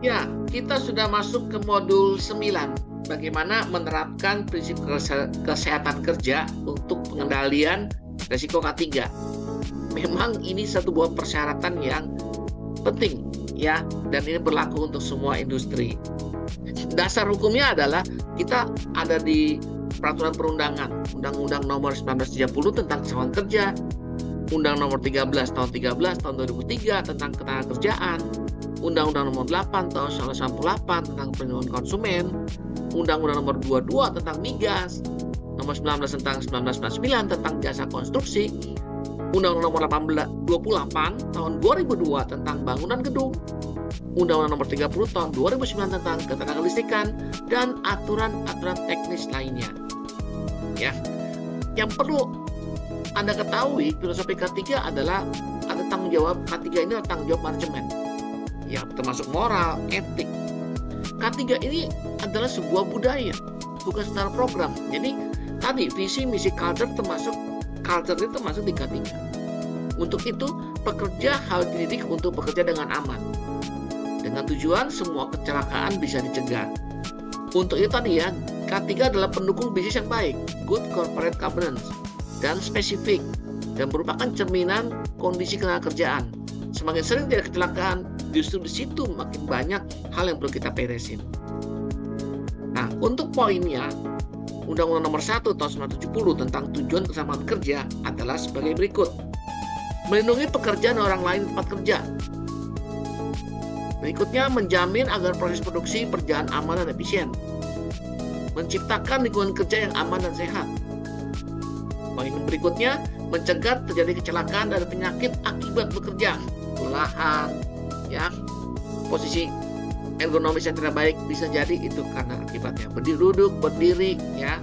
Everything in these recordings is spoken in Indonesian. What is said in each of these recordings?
Ya, kita sudah masuk ke modul 9. Bagaimana menerapkan prinsip kesehatan kerja untuk pengendalian risiko K3. Memang ini satu buah persyaratan yang penting ya, dan ini berlaku untuk semua industri. Dasar hukumnya adalah kita ada di peraturan perundangan, Undang-Undang Nomor 1930 tentang Keselamatan Kerja, Undang Nomor 13 tahun 2003 tentang Ketenagakerjaan, Undang-Undang Nomor 8 tahun 1998 tentang Perlindungan Konsumen, Undang-Undang Nomor 22 tentang Migas, Nomor 19 tentang 1999 tentang Jasa Konstruksi, Undang-Undang Nomor 28 tahun 2002 tentang Bangunan Gedung, Undang-Undang Nomor 30 tahun 2009 tentang Ketenagalistrikan, dan aturan-aturan teknis lainnya. Ya, yang perlu Anda ketahui, filosofi K3 adalah ada tanggung jawab. K3 ini adalah tanggung jawab manajemen, ya, termasuk moral, etik. K3 ini adalah sebuah budaya, bukan secara program. Jadi tadi visi, misi, culture itu termasuk di K3. Untuk itu pekerja harus dididik untuk bekerja dengan aman, dengan tujuan semua kecelakaan bisa dicegah. Untuk itu tadi ya, K3 adalah pendukung bisnis yang baik, good corporate governance, dan spesifik, dan merupakan cerminan kondisi ketenagakerjaan. Semakin sering terjadi kecelakaan, justru di situ makin banyak hal yang perlu kita beresin. Nah, untuk poinnya, Undang-Undang Nomor 1 tahun 1970 tentang tujuan keselamatan kerja adalah sebagai berikut. Melindungi pekerja dan orang lain di tempat kerja. Berikutnya, menjamin agar proses produksi berjalan aman dan efisien. Menciptakan lingkungan kerja yang aman dan sehat. Poin berikutnya, mencegah terjadi kecelakaan dan penyakit akibat bekerja. Kelelahan, ya, posisi ergonomis yang tidak baik bisa jadi itu karena akibatnya duduk, berdiri, ya,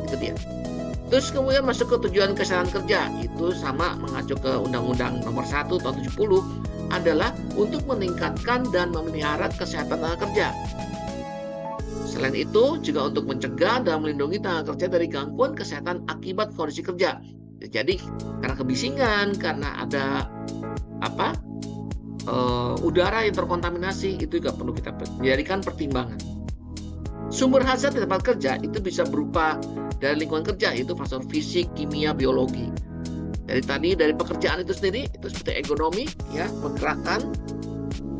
itu dia. Terus kemudian masuk ke tujuan kesehatan kerja, itu sama mengacu ke Undang-Undang Nomor 1 tahun 70 adalah untuk meningkatkan dan memelihara kesehatan tenaga kerja. Selain itu juga untuk mencegah dan melindungi tenaga kerja dari gangguan kesehatan akibat kondisi kerja. Jadi karena kebisingan, karena ada udara yang terkontaminasi, itu juga perlu kita jadikan pertimbangan. Sumber hazard di tempat kerja itu bisa berupa dari lingkungan kerja, itu faktor fisik, kimia, biologi. Dari pekerjaan itu sendiri, itu seperti ergonomi, ya, pergerakan,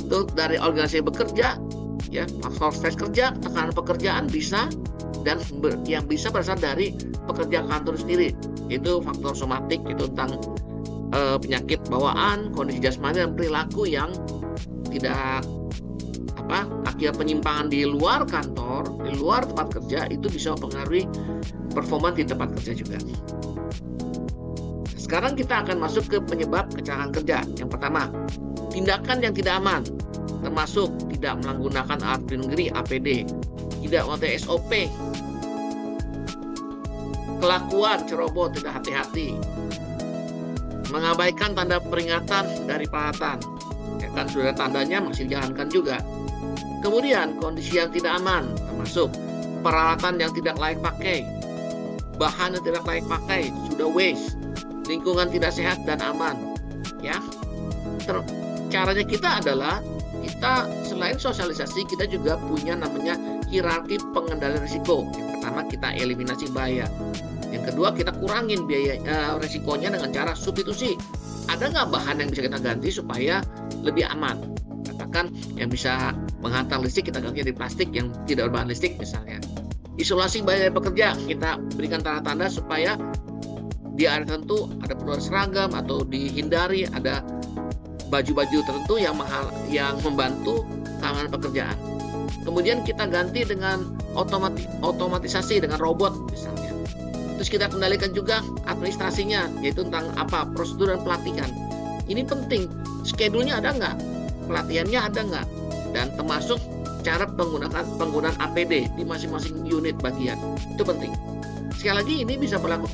itu dari organisasi bekerja, ya, faktor stres kerja, tekanan pekerjaan bisa, dan yang bisa berasal dari pekerja kantor sendiri, itu faktor somatik, itu tentang penyakit bawaan, kondisi jasmani, dan perilaku yang tidak akibat penyimpangan di luar kantor, di luar tempat kerja, itu bisa mempengaruhi performa di tempat kerja juga. Sekarang kita akan masuk ke penyebab kecelakaan kerja. Yang pertama, tindakan yang tidak aman, termasuk tidak menggunakan alat pelindung diri (APD), tidak mematuhi SOP, kelakuan ceroboh, tidak hati-hati, mengabaikan tanda peringatan dari peralatan, ya kan, sudah tandanya masih dijalankan juga. Kemudian kondisi yang tidak aman, termasuk peralatan yang tidak layak pakai, bahan yang tidak layak pakai, sudah waste, lingkungan tidak sehat dan aman, ya. Caranya kita adalah kita selain sosialisasi, kita juga punya namanya hierarki pengendalian risiko. Yang pertama, kita eliminasi bahaya. Yang kedua, kita kurangin biaya risikonya dengan cara substitusi. Ada nggak bahan yang bisa kita ganti supaya lebih aman? Katakan yang bisa menghantar listrik, kita ganti dari plastik yang tidak berbahan listrik misalnya. Isolasi bahaya pekerja, kita berikan tanda-tanda supaya di area tertentu ada penurunan seragam atau dihindari ada baju-baju tertentu yang membantu keamanan pekerjaan. Kemudian kita ganti dengan otomatisasi dengan robot misalnya. Terus kita kendalikan juga administrasinya, yaitu tentang prosedur dan pelatihan. Ini penting, schedule-nya ada nggak, pelatihannya ada nggak, dan termasuk cara penggunaan APD di masing-masing unit bagian. Itu penting. Sekali lagi ini bisa berlaku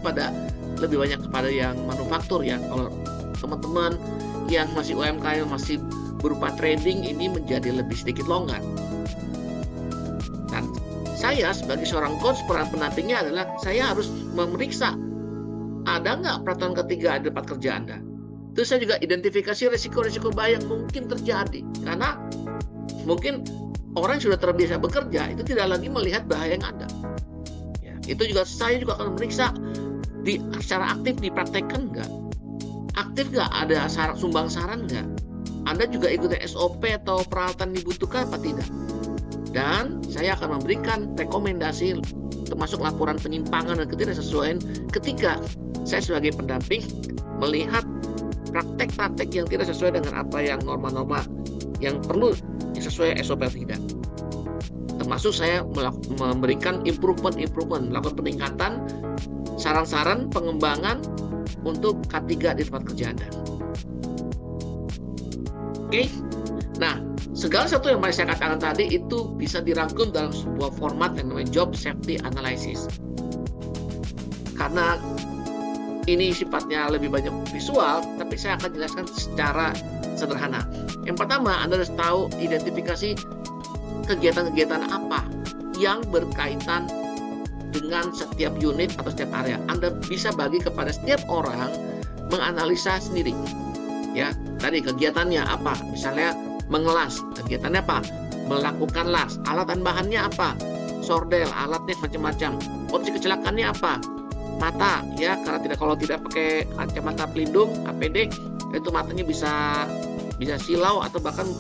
lebih banyak kepada yang manufaktur ya. Kalau teman-teman yang masih UMKM masih berupa trading, ini menjadi lebih sedikit longgar. Dan saya sebagai seorang coach, peran pendampingnya adalah saya harus memeriksa ada nggak peraturan ketiga di tempat kerja Anda. Terus saya juga identifikasi risiko-risiko bahaya yang mungkin terjadi. Karena Mungkin orang yang sudah terbiasa bekerja itu tidak lagi melihat bahaya yang ada. Ya, itu juga saya juga akan memeriksa secara aktif dipraktekkan nggak? Aktif nggak? Ada sumbang saran nggak? Anda juga ikuti SOP atau peralatan dibutuhkan apa tidak? Dan saya akan memberikan rekomendasi termasuk laporan penyimpangan dan ketidaksesuaian ketika saya sebagai pendamping melihat praktek-praktek yang tidak sesuai dengan apa yang norma-norma yang perlu sesuai SOP atau tidak. Termasuk saya memberikan improvement, melakukan peningkatan, saran-saran, pengembangan untuk K3 di tempat kerja Anda. Oke? Nah, segala sesuatu yang saya katakan tadi itu bisa dirangkum dalam sebuah format yang namanya Job Safety Analysis. Karena ini sifatnya lebih banyak visual, tapi saya akan jelaskan secara sederhana. Yang pertama, Anda harus tahu identifikasi kegiatan-kegiatan apa yang berkaitan dengan setiap unit atau setiap area. Anda bisa bagi kepada setiap orang menganalisa sendiri. Ya, tadi kegiatannya apa? Misalnya mengelas, kegiatannya apa? Melakukan las, alat dan bahannya apa? Sordel, alatnya macam-macam. Potensi kecelakaannya apa? Mata, ya, karena kalau tidak pakai kacamata pelindung APD, itu matanya bisa silau atau bahkan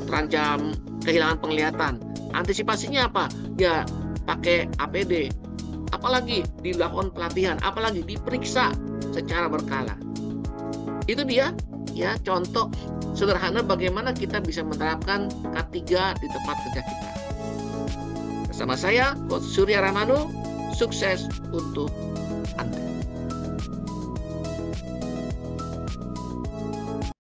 terancam kehilangan penglihatan. Antisipasinya apa? Ya, pakai APD. Apalagi dilakukan pelatihan, apalagi diperiksa secara berkala. Itu dia, ya, contoh sederhana bagaimana kita bisa menerapkan K3 di tempat kerja kita. Bersama saya, Coach Surya Ramanu, sukses untuk Anda.